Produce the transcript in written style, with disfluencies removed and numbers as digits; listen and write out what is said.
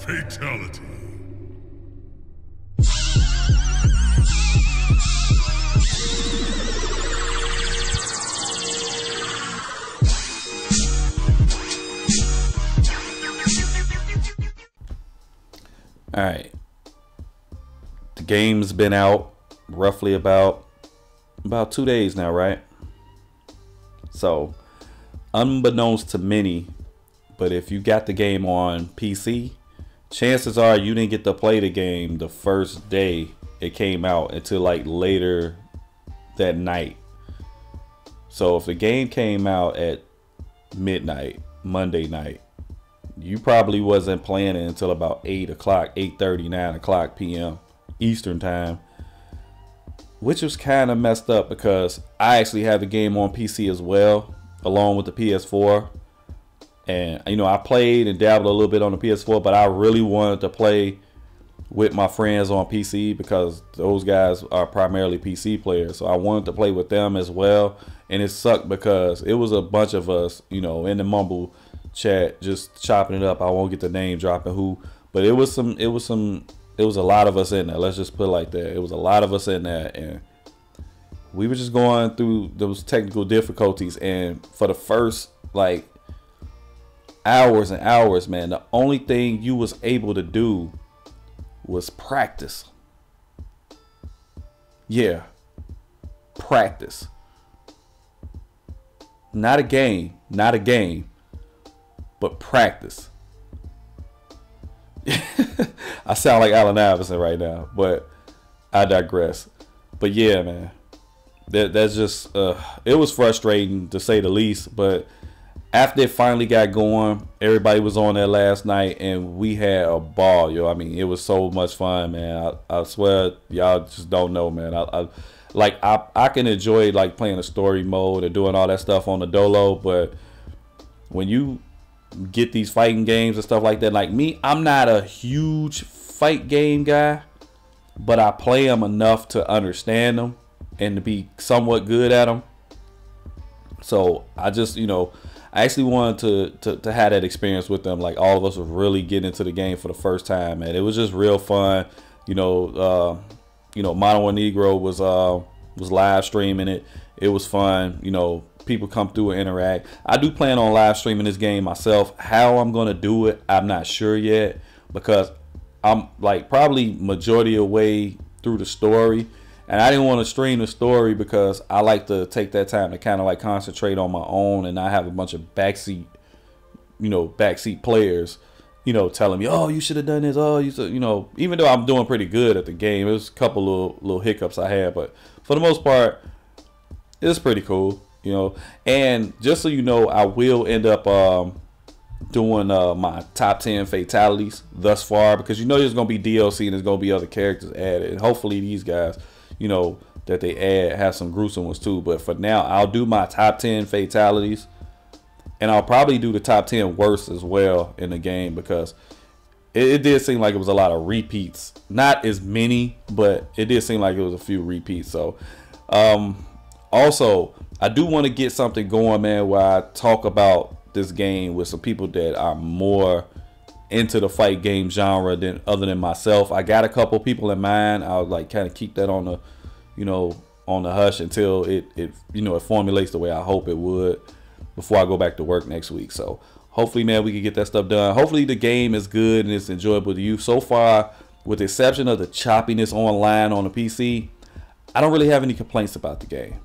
Fatality. All right. The game's been out roughly about 2 days now, right? So, unbeknownst to many, but if you got the game on PC, chances are you didn't get to play the game the first day it came out until like later that night. So if the game came out at midnight, Monday night, you probably wasn't playing it until about 8 o'clock, 8:30, 9 o'clock p.m. Eastern time, which was kind of messed up because I actually have the game on PC as well, along with the PS4. And, you know, I played and dabbled a little bit on the PS4, but I really wanted to play with my friends on PC because those guys are primarily PC players. So I wanted to play with them as well. And it sucked because it was a bunch of us, you know, in the Mumble chat just chopping it up. I won't get the name dropping who, but it was a lot of us in there. Let's just put it like that. It was a lot of us in there, and we were just going through those technical difficulties. And for the first like hours and hours, man, the only thing you was able to do was practice. Yeah, practice. Not a game, but practice. I sound like Allen Iverson right now, but I digress. But yeah, man, that's just it was frustrating to say the least. But after it finally got going, everybody was on there last night, and we had a ball, yo. I mean, it was so much fun, man. I swear, y'all just don't know, man. I can enjoy like playing a story mode and doing all that stuff on the Dolo, but when you get these fighting games and stuff like that, like me, I'm not a huge fight game guy, but I play them enough to understand them and to be somewhat good at them. So I just, you know, I actually wanted to have that experience with them. Like all of us were really getting into the game for the first time, and it was just real fun. You know, Mono and Negro was live streaming it. It was fun. You know, people come through and interact. I do plan on live streaming this game myself. How I'm gonna do it, I'm not sure yet, because I'm like probably majority of the way through the story, and I didn't want to stream the story because I like to take that time to kind of like concentrate on my own and not have a bunch of backseat players, you know, telling me, oh, you should have done this, oh, you should, you know, even though I'm doing pretty good at the game. There's a couple little hiccups I had, but for the most part, it's pretty cool, you know. And just so you know, I will end up doing my top 10 fatalities thus far, because you know there's gonna be DLC and there's gonna be other characters added, and hopefully these guys, you know, that they add have some gruesome ones too. But for now, I'll do my top 10 fatalities, and I'll probably do the top 10 worst as well in the game, because it did seem like it was a lot of repeats. Not as many, but it did seem like it was a few repeats. So also, I do want to get something going, man, where I talk about this game with some people that are more into the fight game genre than other than myself. I got a couple people in mind. I'll like kind of keep that on the, you know, on the hush until it you know, it formulates the way I hope it would before I go back to work next week. So hopefully, man, we can get that stuff done. Hopefully the game is good and it's enjoyable to you. So far, with the exception of the choppiness online on the PC, I don't really have any complaints about the game.